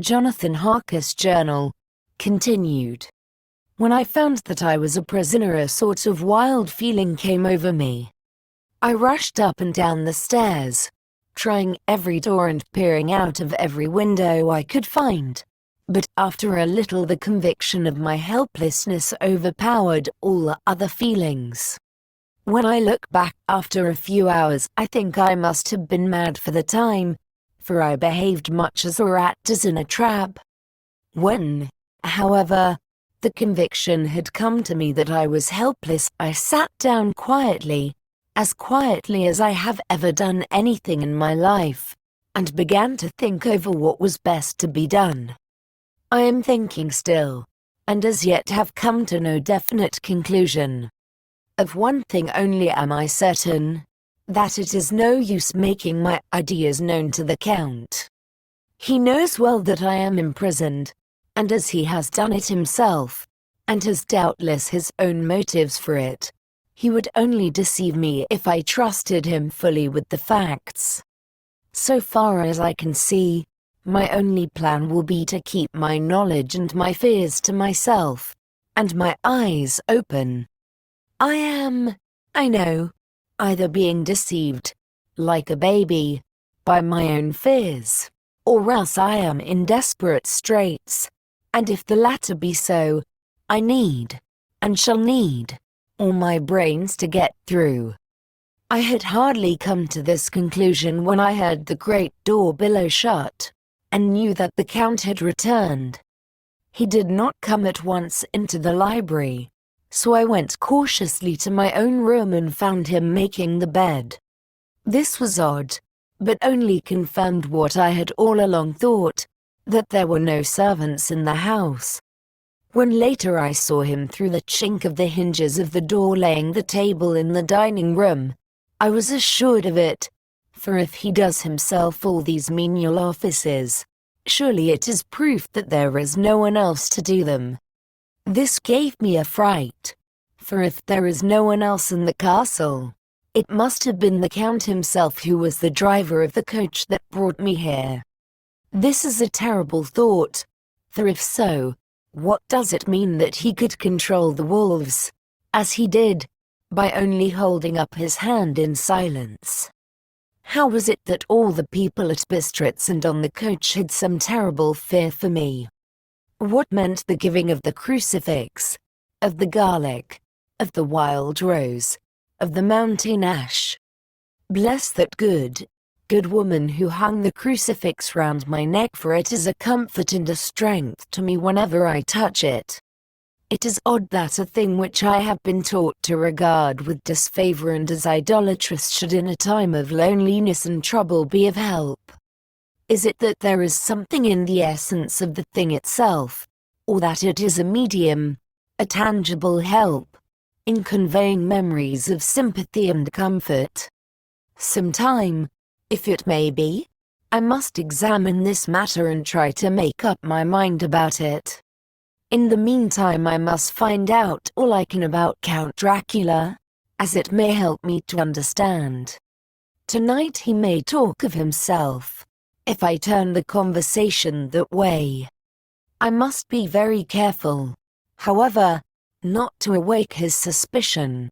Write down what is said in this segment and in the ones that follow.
Jonathan Harker's journal. Continued. When I found that I was a prisoner, a sort of wild feeling came over me. I rushed up and down the stairs, trying every door and peering out of every window I could find. But after a little, the conviction of my helplessness overpowered all other feelings. When I look back after a few hours, I think I must have been mad for the time, for I behaved much as a rat does in a trap. When, however, the conviction had come to me that I was helpless, I sat down quietly as I have ever done anything in my life, and began to think over what was best to be done. I am thinking still, and as yet have come to no definite conclusion. Of one thing only am I certain, that it is no use making my ideas known to the Count. He knows well that I am imprisoned, and as he has done it himself, and has doubtless his own motives for it, he would only deceive me if I trusted him fully with the facts. So far as I can see, my only plan will be to keep my knowledge and my fears to myself, and my eyes open. I am, I know, either being deceived, like a baby, by my own fears, or else I am in desperate straits, and if the latter be so, I need, and shall need, all my brains to get through. I had hardly come to this conclusion when I heard the great door below shut, and knew that the Count had returned. He did not come at once into the library, so I went cautiously to my own room and found him making the bed. This was odd, but only confirmed what I had all along thought, that there were no servants in the house. When later I saw him through the chink of the hinges of the door laying the table in the dining room, I was assured of it, for if he does himself all these menial offices, surely it is proof that there is no one else to do them. This gave me a fright, for if there is no one else in the castle, it must have been the Count himself who was the driver of the coach that brought me here. This is a terrible thought, for if so, what does it mean that he could control the wolves, as he did, by only holding up his hand in silence? How was it that all the people at Bistritz and on the coach had some terrible fear for me? What meant the giving of the crucifix, of the garlic, of the wild rose, of the mountain ash? Bless that good woman who hung the crucifix round my neck, for it is a comfort and a strength to me whenever I touch it. It is odd that a thing which I have been taught to regard with disfavor and as idolatrous should in a time of loneliness and trouble be of help. Is it that there is something in the essence of the thing itself, or that it is a medium, a tangible help, in conveying memories of sympathy and comfort? Some time, if it may be, I must examine this matter and try to make up my mind about it. In the meantime I must find out all I can about Count Dracula, as it may help me to understand. Tonight he may talk of himself, if I turn the conversation that way. I must be very careful, however, not to awake his suspicion.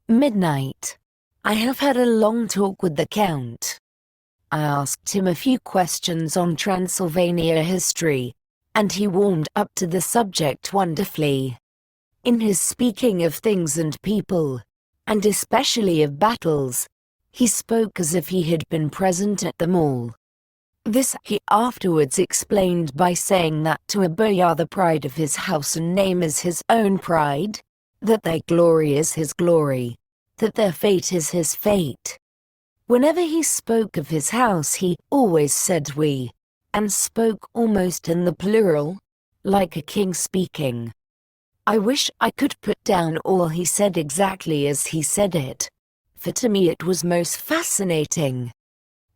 Midnight. I have had a long talk with the Count. I asked him a few questions on Transylvania history, and he warmed up to the subject wonderfully. In his speaking of things and people, and especially of battles, he spoke as if he had been present at them all. This he afterwards explained by saying that to a boyar the pride of his house and name is his own pride, that their glory is his glory, that their fate is his fate. Whenever he spoke of his house he always said we, and spoke almost in the plural, like a king speaking. I wish I could put down all he said exactly as he said it, for to me it was most fascinating.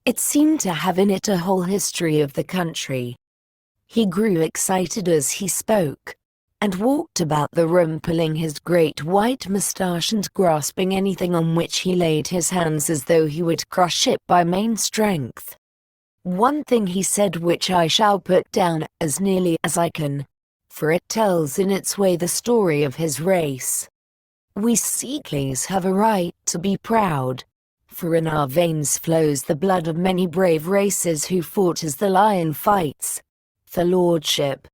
It seemed to have in it a whole history of the country. He grew excited as he spoke, and walked about the room pulling his great white moustache and grasping anything on which he laid his hands as though he would crush it by main strength. One thing he said which I shall put down as nearly as I can, for it tells in its way the story of his race. We Seekleys have a right to be proud, for in our veins flows the blood of many brave races who fought as the lion fights, for lordship.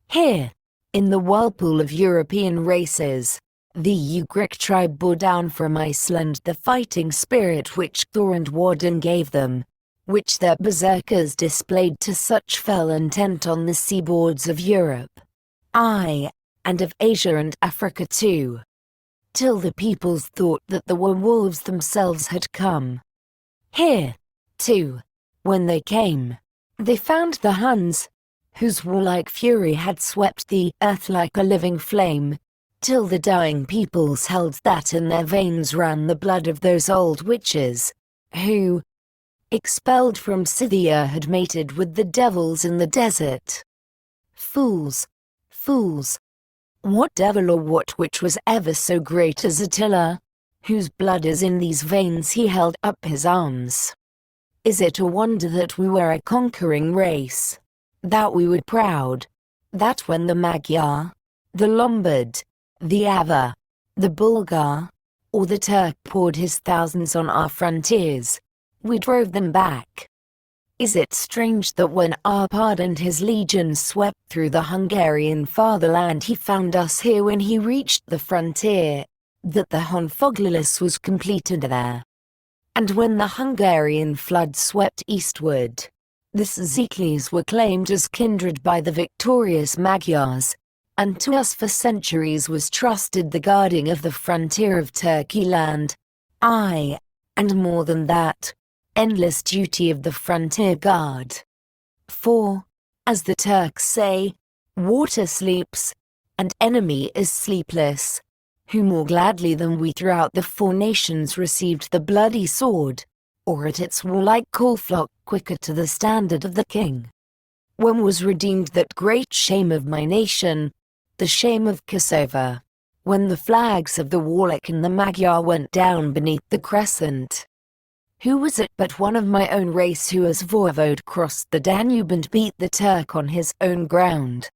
Here, in the whirlpool of European races, the Ugric tribe bore down from Iceland the fighting spirit which Thor and Woden gave them, which their berserkers displayed to such fell intent on the seaboards of Europe, aye, and of Asia and Africa too, till the peoples thought that the werewolves themselves had come. Here, too, when they came, they found the Huns, whose warlike fury had swept the earth like a living flame, till the dying peoples held that in their veins ran the blood of those old witches, who, expelled from Scythia, had mated with the devils in the desert. Fools, fools! What devil or what witch was ever so great as Attila, whose blood is in these veins? He held up his arms. Is it a wonder that we were a conquering race? That we were proud? That when the Magyar, the Lombard, the Avar, the Bulgar, or the Turk poured his thousands on our frontiers, we drove them back? Is it strange that when Arpad and his legions swept through the Hungarian fatherland he found us here when he reached the frontier, that the Honfoglalis was completed there? And when the Hungarian flood swept eastward, the Seekleys were claimed as kindred by the victorious Magyars, and to us for centuries was trusted the guarding of the frontier of Turkey land, aye, and more than that, endless duty of the frontier guard. For, as the Turks say, water sleeps, and enemy is sleepless, who more gladly than we throughout the four nations received the bloody sword, or at its warlike call flocked quicker to the standard of the king. When was redeemed that great shame of my nation, the shame of Kosovo, when the flags of the Wallach and the Magyar went down beneath the crescent? Who was it but one of my own race who as voivode crossed the Danube and beat the Turk on his own ground?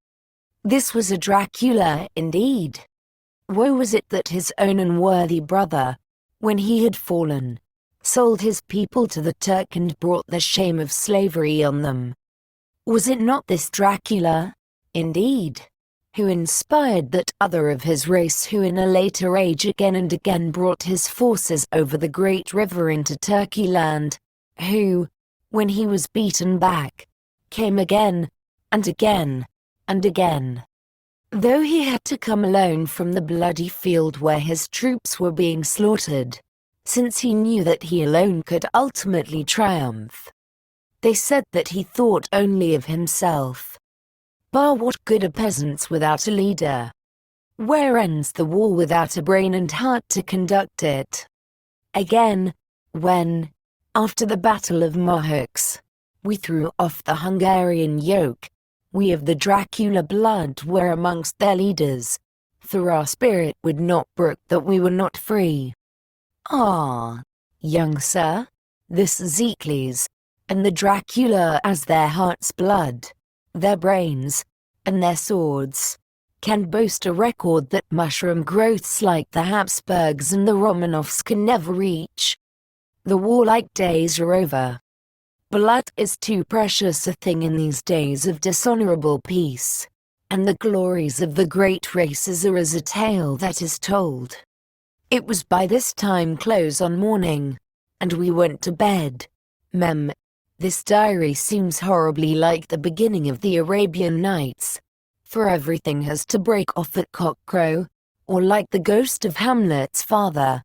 This was a Dracula indeed. Woe was it that his own unworthy brother, when he had fallen, sold his people to the Turk and brought the shame of slavery on them. Was it not this Dracula, indeed, who inspired that other of his race who in a later age again and again brought his forces over the great river into Turkey land, who, when he was beaten back, came again, and again, and again? Though he had to come alone from the bloody field where his troops were being slaughtered, since he knew that he alone could ultimately triumph. They said that he thought only of himself. Bah, what good are peasants without a leader? Where ends the war without a brain and heart to conduct it? Again, when, after the Battle of Mohacs, we threw off the Hungarian yoke, we of the Dracula blood were amongst their leaders, for our spirit would not brook that we were not free. Ah, young sir, this Seekleys, and the Dracula as their heart's blood, their brains, and their swords, can boast a record that mushroom growths like the Habsburgs and the Romanovs can never reach. The warlike days are over. Blood is too precious a thing in these days of dishonorable peace, and the glories of the great races are as a tale that is told. It was by this time close on morning, and we went to bed. This diary seems horribly like the beginning of the Arabian Nights, for everything has to break off at cockcrow, or like the ghost of Hamlet's father.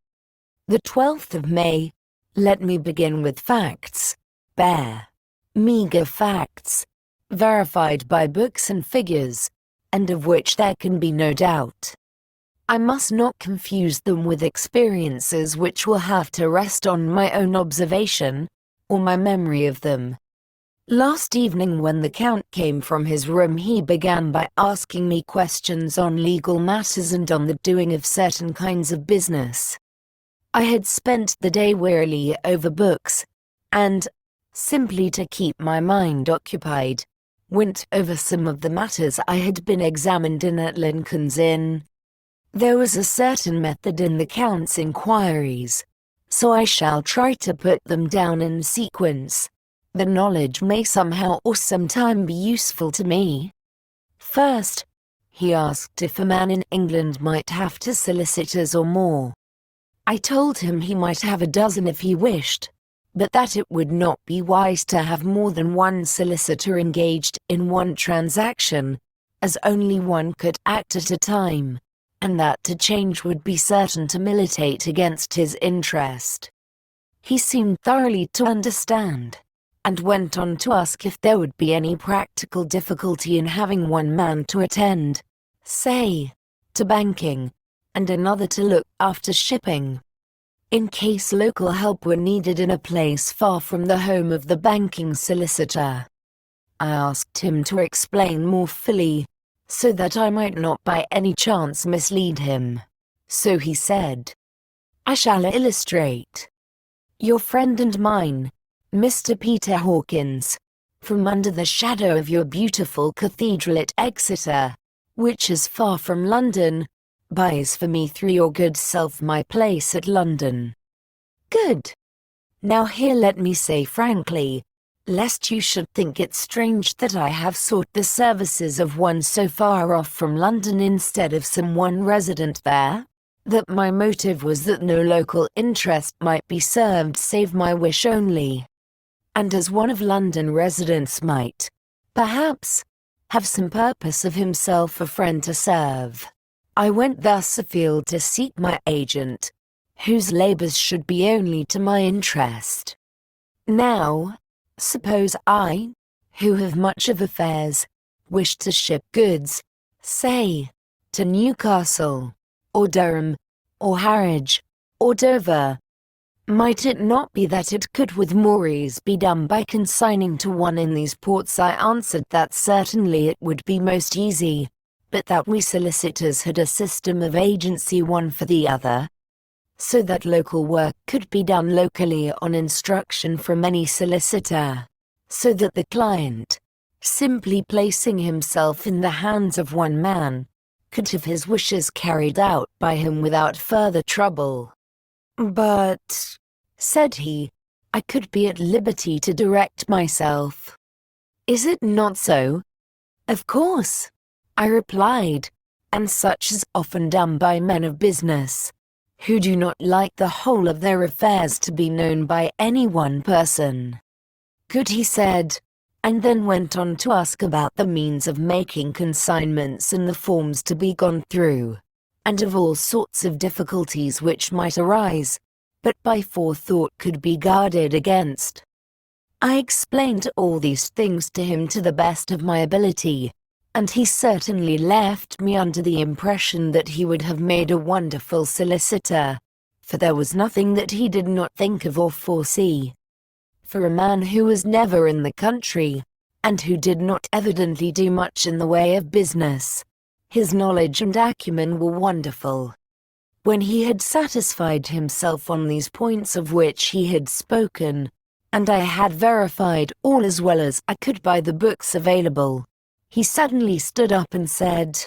The 12th of May, let me begin with facts, bare, meager facts, verified by books and figures, and of which there can be no doubt. I must not confuse them with experiences which will have to rest on my own observation, or my memory of them. Last evening when the Count came from his room he began by asking me questions on legal matters and on the doing of certain kinds of business. I had spent the day wearily over books, and, simply to keep my mind occupied, went over some of the matters I had been examined in at Lincoln's Inn. There was a certain method in the Count's inquiries, so I shall try to put them down in sequence. The knowledge may somehow or sometime be useful to me. First, he asked if a man in England might have 2 solicitors or more. I told him he might have a dozen if he wished, but that it would not be wise to have more than 1 solicitor engaged in one transaction, as only one could act at a time, and that to change would be certain to militate against his interest. He seemed thoroughly to understand, and went on to ask if there would be any practical difficulty in having one man to attend, say, to banking, and another to look after shipping, in case local help were needed in a place far from the home of the banking solicitor. I asked him to explain more fully, so that I might not by any chance mislead him. So he said, "I shall illustrate. Your friend and mine, Mr. Peter Hawkins, from under the shadow of your beautiful cathedral at Exeter, which is far from London, buys for me through your good self my place at London." Good. Now here let me say frankly, lest you should think it strange that I have sought the services of one so far off from London instead of someone resident there, that my motive was that no local interest might be served save my wish only, and as one of London residents might, perhaps, have some purpose of himself a friend to serve, I went thus afield to seek my agent, whose labours should be only to my interest. Now, suppose I, who have much of affairs, wish to ship goods, say, to Newcastle, or Durham, or Harwich, or Dover. Might it not be that it could with more ease be done by consigning to one in these ports? I answered that certainly it would be most easy, but that we solicitors had a system of agency one for the other, so that local work could be done locally on instruction from any solicitor, so that the client, simply placing himself in the hands of one man, could have his wishes carried out by him without further trouble. "But," said he, "I could be at liberty to direct myself. Is it not so?" "Of course," I replied, "and such is often done by men of business, who do not like the whole of their affairs to be known by any one person." "Good," he said, and then went on to ask about the means of making consignments and the forms to be gone through, and of all sorts of difficulties which might arise, but by forethought could be guarded against. I explained all these things to him to the best of my ability, and he certainly left me under the impression that he would have made a wonderful solicitor, for there was nothing that he did not think of or foresee. For a man who was never in the country, and who did not evidently do much in the way of business, his knowledge and acumen were wonderful. When he had satisfied himself on these points of which he had spoken, and I had verified all as well as I could by the books available, he suddenly stood up and said,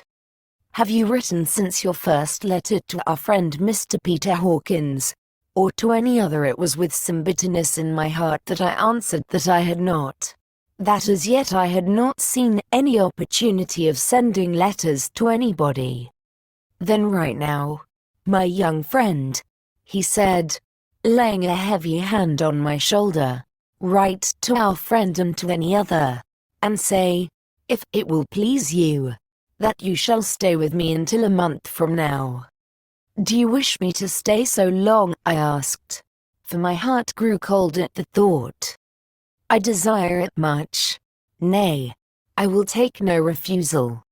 "Have you written since your first letter to our friend Mr. Peter Hawkins, or to any other?" It was with some bitterness in my heart that I answered that I had not, that as yet I had not seen any opportunity of sending letters to anybody. "Then write now, my young friend," he said, laying a heavy hand on my shoulder. "Write to our friend and to any other, and say, if it will please you, that you shall stay with me until a month from now." "Do you wish me to stay so long?" I asked, for my heart grew cold at the thought. "I desire it much. Nay, I will take no refusal.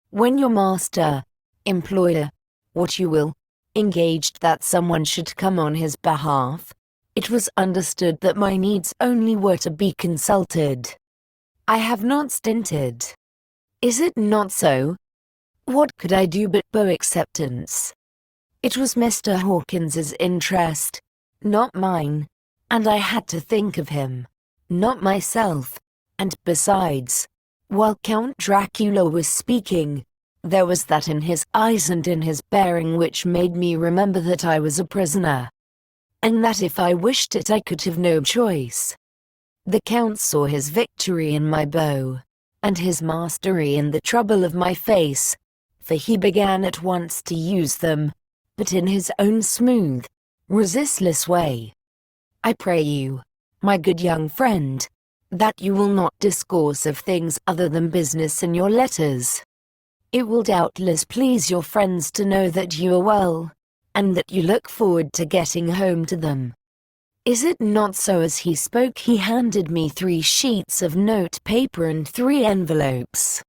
When your master, employer, what you will, engaged that someone should come on his behalf, it was understood that my needs only were to be consulted. I have not stinted. Is it not so? What could I do but bow acceptance? It was Mr. Hawkins's interest, not mine, and I had to think of him, not myself, and besides, while Count Dracula was speaking, there was that in his eyes and in his bearing which made me remember that I was a prisoner, and that if I wished it I could have no choice. The Count saw his victory in my bow, and his mastery in the trouble of my face, for he began at once to use them, but in his own smooth, resistless way. I pray you, my good young friend, that you will not discourse of things other than business in your letters. It will doubtless please your friends to know that you are well, and that you look forward to getting home to them. Is it not so?" As he spoke, he handed me 3 sheets of note paper and 3 envelopes.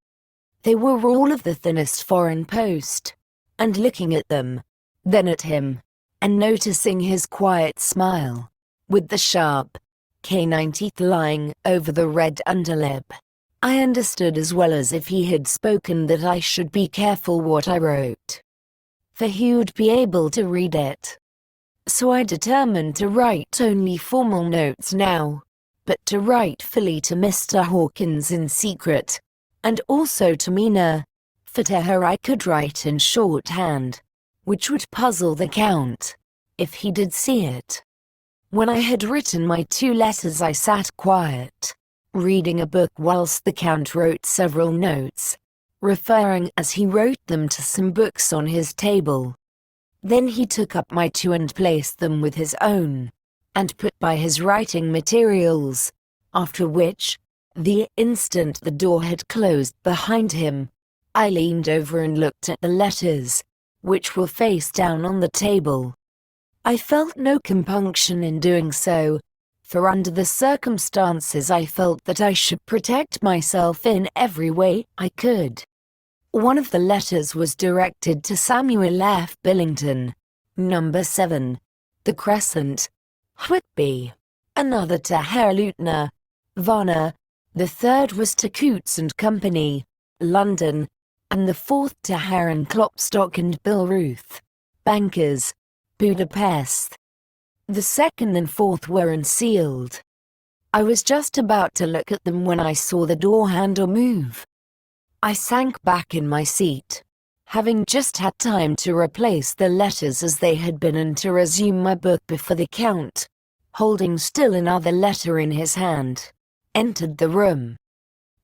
They were all of the thinnest foreign post, and looking at them, then at him, and noticing his quiet smile, with the sharp, canine teeth lying over the red underlip, I understood as well as if he had spoken that I should be careful what I wrote, for he would be able to read it. So I determined to write only formal notes now, but to write fully to Mr. Hawkins in secret, and also to Mina, for to her I could write in shorthand, which would puzzle the Count, if he did see it. When I had written my 2 letters I sat quiet, reading a book whilst the Count wrote several notes, referring as he wrote them to some books on his table. Then he took up my 2 and placed them with his own, and put by his writing materials, after which, the instant the door had closed behind him, I leaned over and looked at the letters, which were face down on the table. I felt no compunction in doing so, for under the circumstances I felt that I should protect myself in every way I could. One of the letters was directed to Samuel F. Billington, number 7, The Crescent, Whitby. Another to Herr Lieutenant Varner. The third was to Coutts and Company, London, and the fourth to Herren Klopstock and Bill Ruth, bankers, Budapest. The second and fourth were unsealed. I was just about to look at them when I saw the door handle move. I sank back in my seat, having just had time to replace the letters as they had been and to resume my book before the Count, holding still another letter in his hand, entered the room.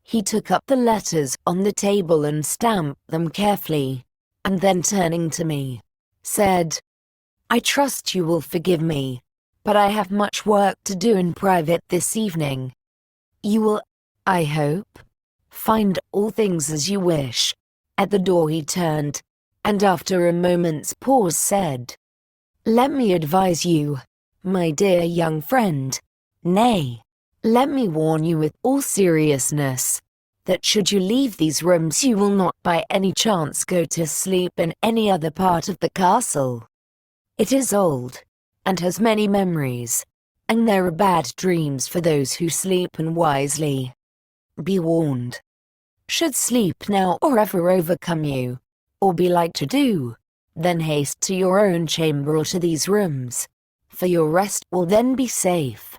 He took up the letters on the table and stamped them carefully, and then turning to me, said, "I trust you will forgive me, but I have much work to do in private this evening. You will, I hope, find all things as you wish." At the door he turned, and after a moment's pause said, "Let me advise you, my dear young friend, nay, let me warn you with all seriousness, that should you leave these rooms you will not by any chance go to sleep in any other part of the castle. It is old, and has many memories, and there are bad dreams for those who sleep unwisely. Be warned. Should sleep now or ever overcome you, or be like to do, then haste to your own chamber or to these rooms, for your rest will then be safe.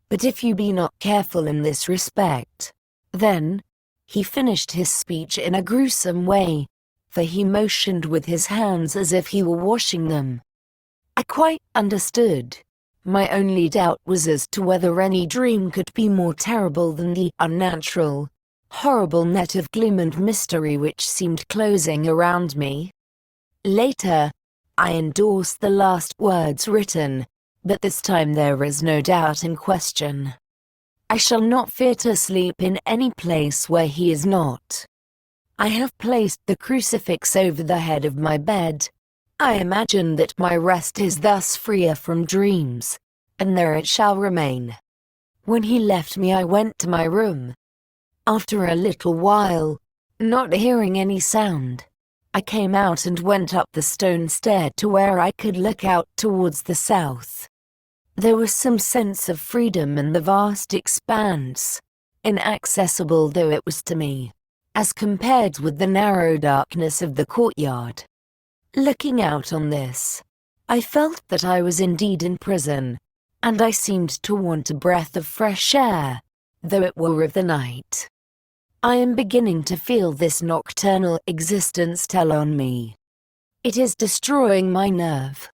But if you be not careful in this respect, then," he finished his speech in a gruesome way, for he motioned with his hands as if he were washing them. I quite understood. My only doubt was as to whether any dream could be more terrible than the unnatural, horrible net of gloom and mystery which seemed closing around me. Later, I endorsed the last words written, but this time there is no doubt in question. I shall not fear to sleep in any place where he is not. I have placed the crucifix over the head of my bed. I imagine that my rest is thus freer from dreams, and there it shall remain. When he left me I went to my room. After a little while, not hearing any sound, I came out and went up the stone stair to where I could look out towards the south. There was some sense of freedom in the vast expanse, inaccessible though it was to me, as compared with the narrow darkness of the courtyard. Looking out on this, I felt that I was indeed in prison, and I seemed to want a breath of fresh air, though it were of the night. I am beginning to feel this nocturnal existence tell on me. It is destroying my nerve.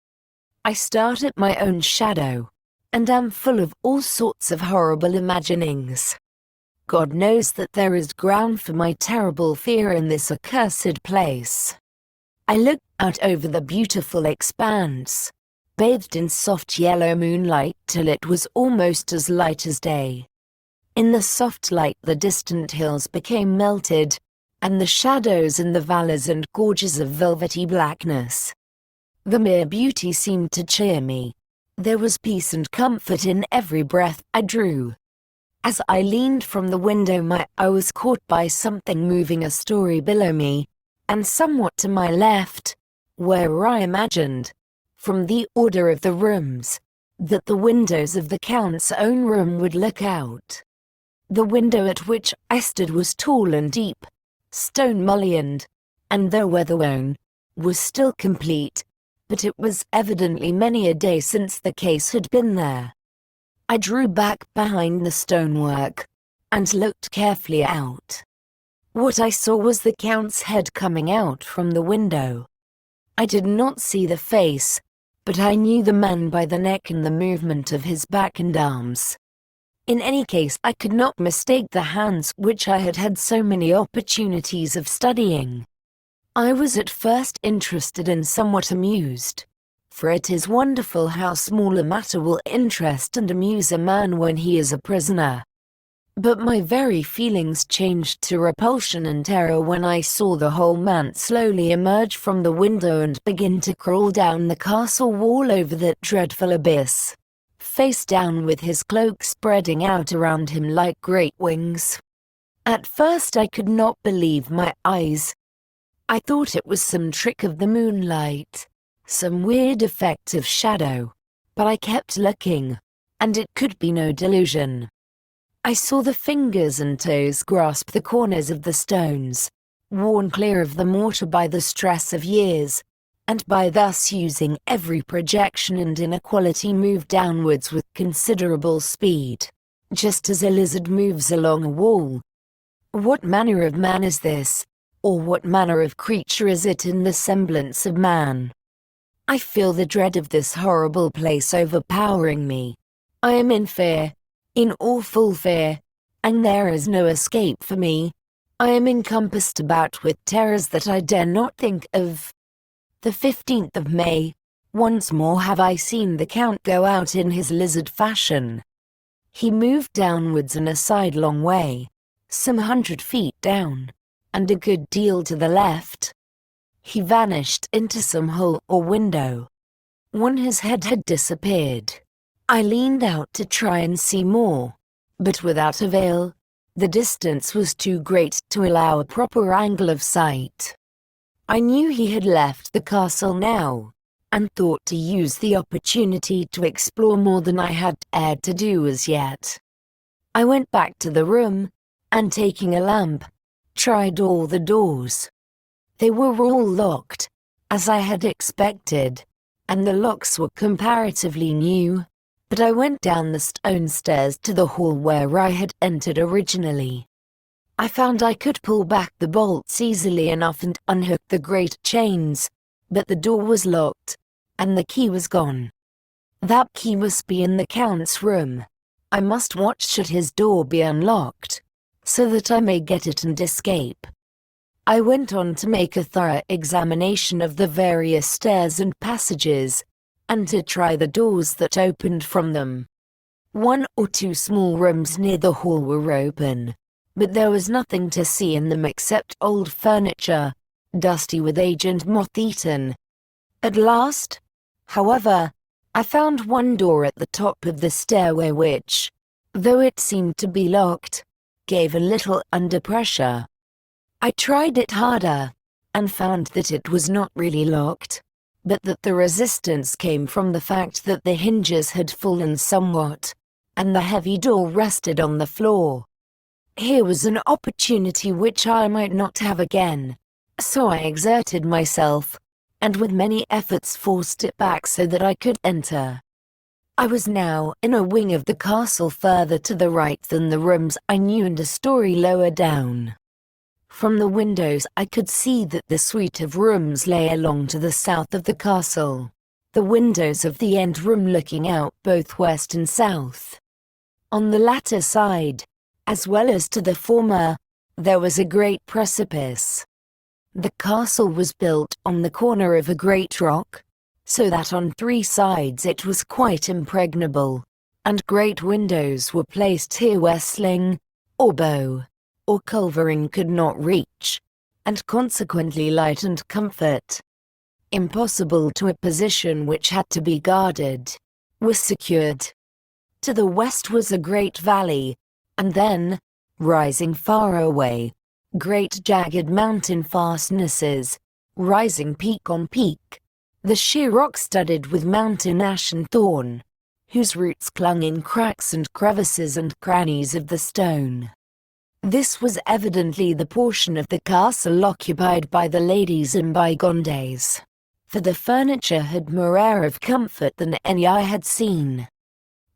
I start at my own shadow, and am full of all sorts of horrible imaginings. God knows that there is ground for my terrible fear in this accursed place. I looked out over the beautiful expanse, bathed in soft yellow moonlight till it was almost as light as day. In the soft light the distant hills became melted, and the shadows in the valleys and gorges of velvety blackness. The mere beauty seemed to cheer me. There was peace and comfort in every breath I drew. As I leaned from the window my eye was caught by something moving a story below me, and somewhat to my left, where I imagined, from the order of the rooms, that the windows of the Count's own room would look out. The window at which I stood was tall and deep, stone mullioned, and though weather-worn, was still complete, but it was evidently many a day since the case had been there. I drew back behind the stonework, and looked carefully out. What I saw was the Count's head coming out from the window. I did not see the face, but I knew the man by the neck and the movement of his back and arms. In any case, I could not mistake the hands which I had had so many opportunities of studying. I was at first interested and somewhat amused, for it is wonderful how small a matter will interest and amuse a man when he is a prisoner. But my very feelings changed to repulsion and terror when I saw the whole man slowly emerge from the window and begin to crawl down the castle wall over that dreadful abyss, face down with his cloak spreading out around him like great wings. At first I could not believe my eyes. I thought it was some trick of the moonlight, some weird effect of shadow, but I kept looking, and it could be no delusion. I saw the fingers and toes grasp the corners of the stones, worn clear of the mortar by the stress of years, and by thus using every projection and inequality move downwards with considerable speed, just as a lizard moves along a wall. What manner of man is this, or what manner of creature is it in the semblance of man? I feel the dread of this horrible place overpowering me. I am in fear, in awful fear, and there is no escape for me. I am encompassed about with terrors that I dare not think of. The 15th of May, once more have I seen the Count go out in his lizard fashion. He moved downwards in a sidelong way, some 100 feet down, and a good deal to the left. He vanished into some hole or window. When his head had disappeared, I leaned out to try and see more, but without avail. The distance was too great to allow a proper angle of sight. I knew he had left the castle now, and thought to use the opportunity to explore more than I had dared to do as yet. I went back to the room, and taking a lamp, tried all the doors. They were all locked, as I had expected, and the locks were comparatively new, but I went down the stone stairs to the hall where I had entered originally. I found I could pull back the bolts easily enough and unhook the great chains, but the door was locked, and the key was gone. That key must be in the Count's room. I must watch should his door be unlocked, so that I may get it and escape. I went on to make a thorough examination of the various stairs and passages, and to try the doors that opened from them. 1 or 2 small rooms near the hall were open, but there was nothing to see in them except old furniture, dusty with age and moth-eaten. At last, however, I found one door at the top of the stairway which, though it seemed to be locked, gave a little under pressure. I tried it harder, and found that it was not really locked, but that the resistance came from the fact that the hinges had fallen somewhat, and the heavy door rested on the floor. Here was an opportunity which I might not have again, so I exerted myself, and with many efforts forced it back so that I could enter. I was now in a wing of the castle further to the right than the rooms I knew and a story lower down. From the windows I could see that the suite of rooms lay along to the south of the castle, the windows of the end room looking out both west and south. On the latter side, as well as to the former, there was a great precipice. The castle was built on the corner of a great rock, so that on 3 sides it was quite impregnable, and great windows were placed here where sling, or bow, or culverin could not reach, and consequently light and comfort, impossible to a position which had to be guarded, was secured. To the west was a great valley, and then, rising far away, great jagged mountain fastnesses, rising peak on peak, the sheer rock studded with mountain ash and thorn, whose roots clung in cracks and crevices and crannies of the stone. This was evidently the portion of the castle occupied by the ladies in bygone days, for the furniture had more air of comfort than any I had seen.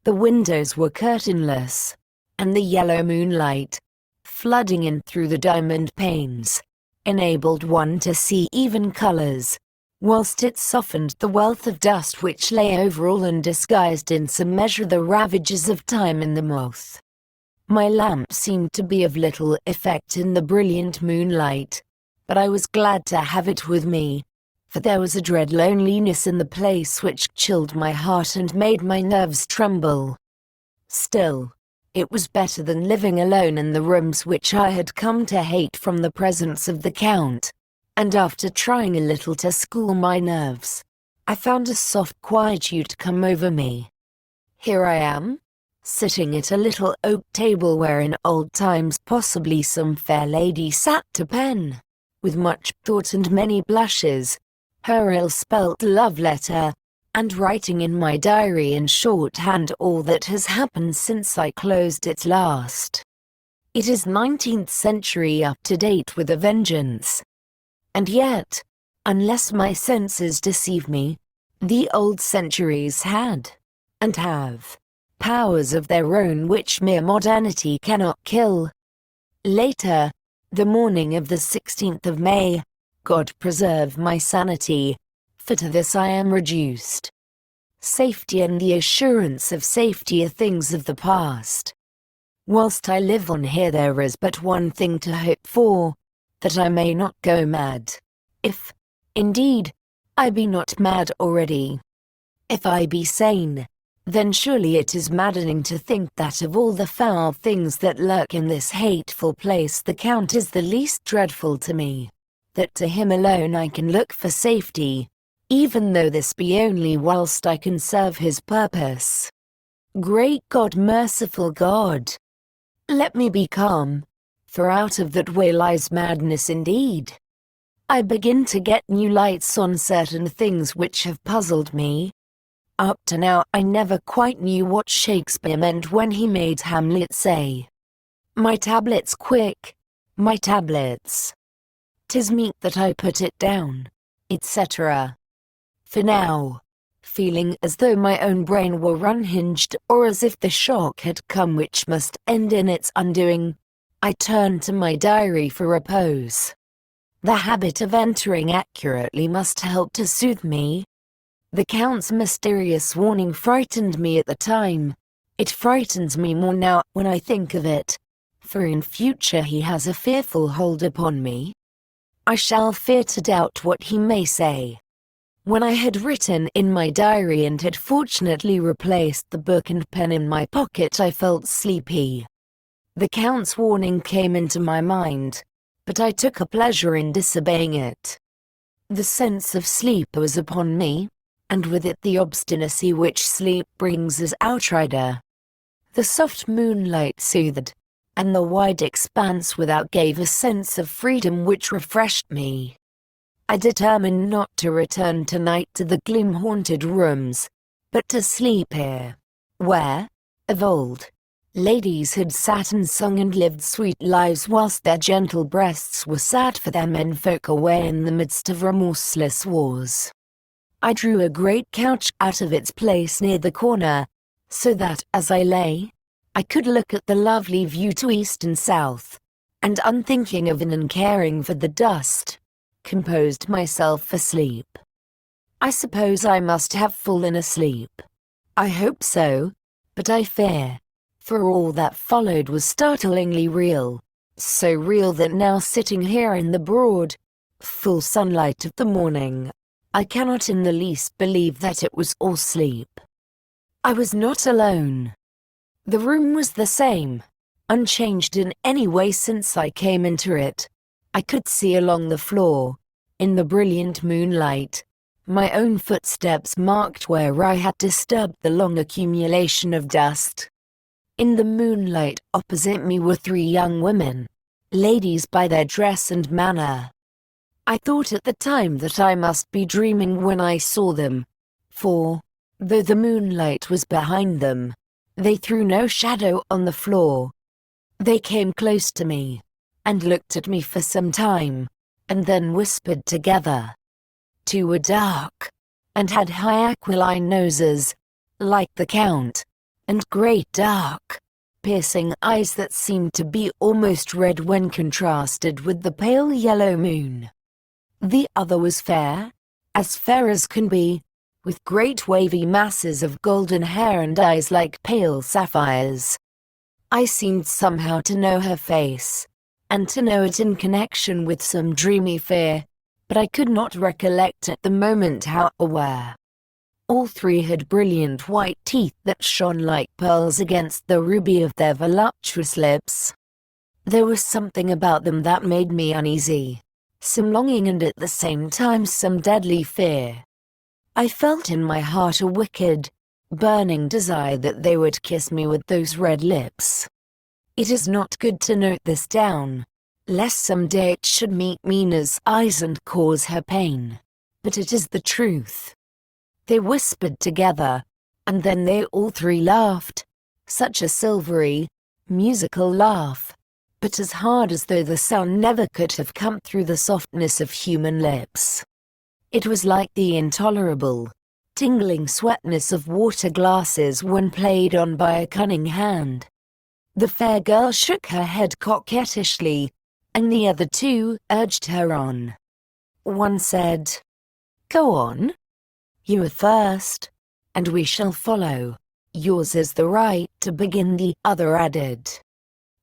The windows were curtainless, and the yellow moonlight, flooding in through the diamond panes, enabled one to see even colors, whilst it softened the wealth of dust which lay over all and disguised in some measure the ravages of time in the moth. My lamp seemed to be of little effect in the brilliant moonlight, but I was glad to have it with me, for there was a dread loneliness in the place which chilled my heart and made my nerves tremble. Still, it was better than living alone in the rooms which I had come to hate from the presence of the Count, and after trying a little to school my nerves, I found a soft quietude come over me. Here I am, sitting at a little oak table where in old times possibly some fair lady sat to pen, with much thought and many blushes, her ill-spelt love letter, and writing in my diary in shorthand all that has happened since I closed it last. It is 19th century up to date with a vengeance. And yet, unless my senses deceive me, the old centuries had, and have, powers of their own which mere modernity cannot kill. Later, the morning of the 16th of May, God preserve my sanity, for to this I am reduced. Safety and the assurance of safety are things of the past. Whilst I live on here there is but one thing to hope for, that I may not go mad. If, indeed, I be not mad already. If I be sane, then surely it is maddening to think that of all the foul things that lurk in this hateful place the Count is the least dreadful to me, that to him alone I can look for safety, even though this be only whilst I can serve his purpose. Great God, merciful God! Let me be calm, for out of that way lies madness indeed. I begin to get new lights on certain things which have puzzled me. Up to now I never quite knew what Shakespeare meant when he made Hamlet say, "My tablets quick, my tablets. 'Tis meet that I put it down," etc. For now, feeling as though my own brain were unhinged or as if the shock had come which must end in its undoing, I turned to my diary for repose. The habit of entering accurately must help to soothe me. The Count's mysterious warning frightened me at the time. It frightens me more now when I think of it, for in future he has a fearful hold upon me. I shall fear to doubt what he may say. When I had written in my diary and had fortunately replaced the book and pen in my pocket, I felt sleepy. The Count's warning came into my mind, but I took a pleasure in disobeying it. The sense of sleep was upon me, and with it the obstinacy which sleep brings as outrider. The soft moonlight soothed, and the wide expanse without gave a sense of freedom which refreshed me. I determined not to return tonight to the gloom-haunted rooms, but to sleep here, where, of old, ladies had sat and sung and lived sweet lives whilst their gentle breasts were sad for their menfolk away in the midst of remorseless wars. I drew a great couch out of its place near the corner, so that as I lay, I could look at the lovely view to east and south, and unthinking of and uncaring for the dust, composed myself for sleep. I suppose I must have fallen asleep. I hope so, but I fear, for all that followed was startlingly real, so real that now sitting here in the broad, full sunlight of the morning, I cannot in the least believe that it was all sleep. I was not alone. The room was the same, unchanged in any way since I came into it. I could see along the floor, in the brilliant moonlight, my own footsteps marked where I had disturbed the long accumulation of dust. In the moonlight opposite me were 3 young women, ladies by their dress and manner. I thought at the time that I must be dreaming when I saw them, for, though the moonlight was behind them, they threw no shadow on the floor. They came close to me, and looked at me for some time, and then whispered together. 2 were dark, and had high aquiline noses, like the Count, and great dark, piercing eyes that seemed to be almost red when contrasted with the pale yellow moon. The other was fair as can be, with great wavy masses of golden hair and eyes like pale sapphires. I seemed somehow to know her face, and to know it in connection with some dreamy fear, but I could not recollect at the moment how or where. All 3 had brilliant white teeth that shone like pearls against the ruby of their voluptuous lips. There was something about them that made me uneasy, some longing and at the same time some deadly fear. I felt in my heart a wicked, burning desire that they would kiss me with those red lips. It is not good to note this down, lest some day it should meet Mina's eyes and cause her pain, but it is the truth. They whispered together, and then they all 3 laughed, such a silvery, musical laugh, but as hard as though the sound never could have come through the softness of human lips. It was like the intolerable, tingling sweetness of water glasses when played on by a cunning hand. The fair girl shook her head coquettishly, and the other 2 urged her on. One said, "Go on. You are first, and we shall follow. Yours is the right to begin," the other added.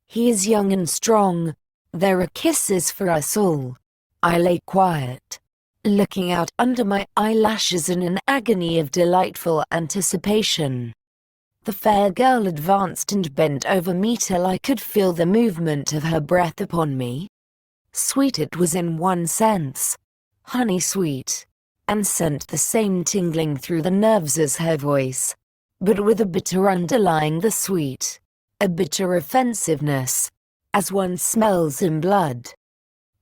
"He is young and strong. There are kisses for us all." I lay quiet, looking out under my eyelashes in an agony of delightful anticipation. The fair girl advanced and bent over me till I could feel the movement of her breath upon me. Sweet it was in one sense, honey sweet, and sent the same tingling through the nerves as her voice, but with a bitter underlying the sweet, a bitter offensiveness, as one smells in blood.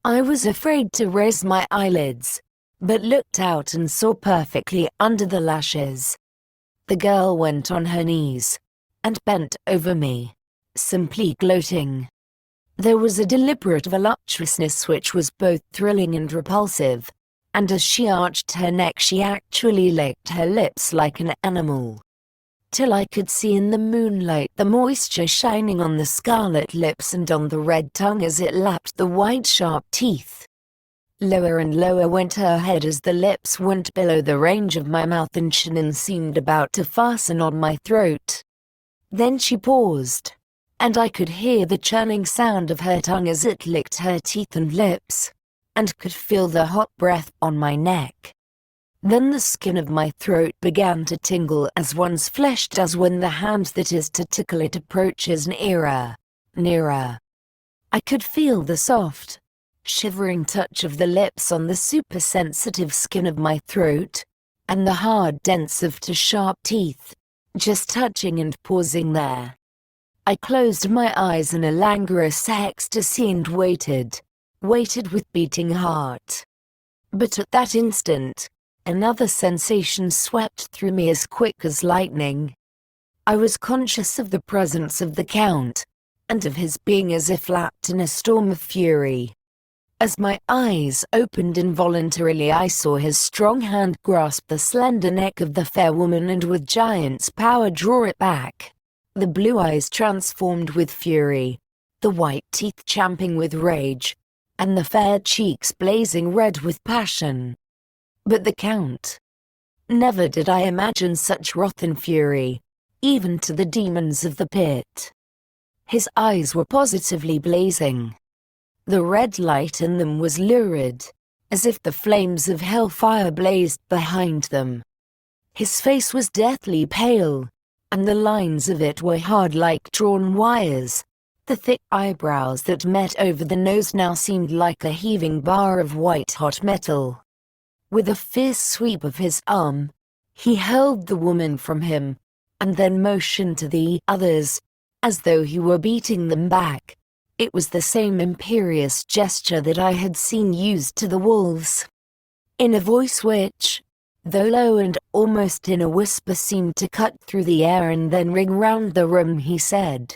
I was afraid to raise my eyelids, but looked out and saw perfectly under the lashes. The girl went on her knees, and bent over me, simply gloating. There was a deliberate voluptuousness which was both thrilling and repulsive, and as she arched her neck she actually licked her lips like an animal, till I could see in the moonlight the moisture shining on the scarlet lips and on the red tongue as it lapped the white sharp teeth. Lower and lower went her head as the lips went below the range of my mouth and chin and seemed about to fasten on my throat. Then she paused, and I could hear the churning sound of her tongue as it licked her teeth and lips, and could feel the hot breath on my neck. Then the skin of my throat began to tingle as one's flesh does when the hand that is to tickle it approaches nearer, nearer. I could feel the soft, shivering touch of the lips on the supersensitive skin of my throat, and the hard dents of 2 sharp teeth, just touching and pausing there. I closed my eyes in a languorous ecstasy and waited with beating heart. But at that instant, another sensation swept through me as quick as lightning. I was conscious of the presence of the Count, and of his being as if lapped in a storm of fury. As my eyes opened involuntarily, I saw his strong hand grasp the slender neck of the fair woman and with giant's power draw it back. The blue eyes transformed with fury, the white teeth champing with rage, and the fair cheeks blazing red with passion. But the Count. Never did I imagine such wrath and fury, even to the demons of the pit. His eyes were positively blazing. The red light in them was lurid, as if the flames of hellfire blazed behind them. His face was deathly pale, and the lines of it were hard like drawn wires. The thick eyebrows that met over the nose now seemed like a heaving bar of white-hot metal. With a fierce sweep of his arm, he hurled the woman from him, and then motioned to the others, as though he were beating them back. It was the same imperious gesture that I had seen used to the wolves. In a voice which, though low and almost in a whisper, seemed to cut through the air and then ring round the room, he said,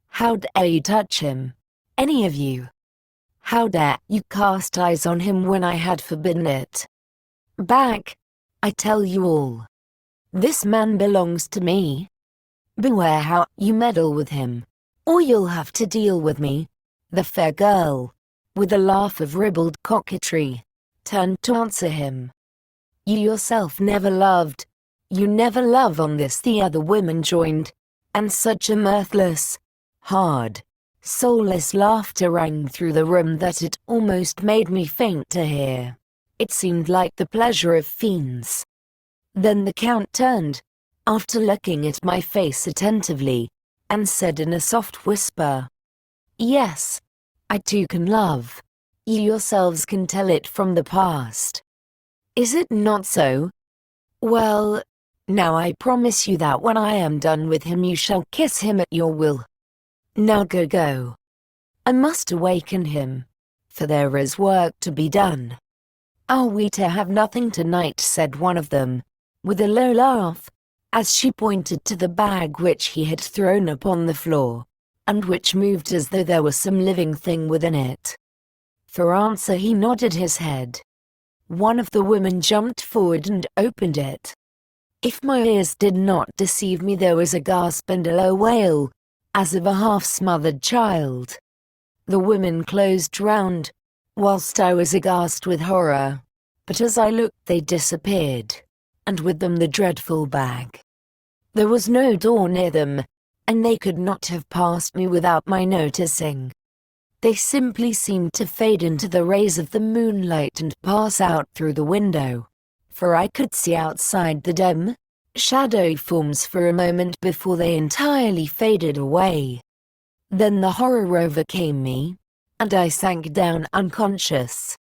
"How dare you touch him? Any of you? How dare you cast eyes on him when I had forbidden it? Back, I tell you all. This man belongs to me. Beware how you meddle with him, or you'll have to deal with me." The fair girl, with a laugh of ribald coquetry, turned to answer him. "You yourself never loved. You never love on this," the other women joined, and such a mirthless, hard, soulless laughter rang through the room that it almost made me faint to hear. It seemed like the pleasure of fiends. Then the Count turned, after looking at my face attentively, and said in a soft whisper, "Yes, I too can love. You yourselves can tell it from the past. Is it not so? Well, now I promise you that when I am done with him you shall kiss him at your will. Now go. I must awaken him, for there is work to be done." "Are we to have nothing tonight?" said one of them, with a low laugh, as she pointed to the bag which he had thrown upon the floor, and which moved as though there was some living thing within it. For answer he nodded his head. One of the women jumped forward and opened it. If my ears did not deceive me, there was a gasp and a low wail, as of a half-smothered child. The women closed round, whilst I was aghast with horror, but as I looked they disappeared, and with them the dreadful bag. There was no door near them, and they could not have passed me without my noticing. They simply seemed to fade into the rays of the moonlight and pass out through the window, for I could see outside the dim, shadowy forms for a moment before they entirely faded away. Then the horror overcame me, and I sank down unconscious.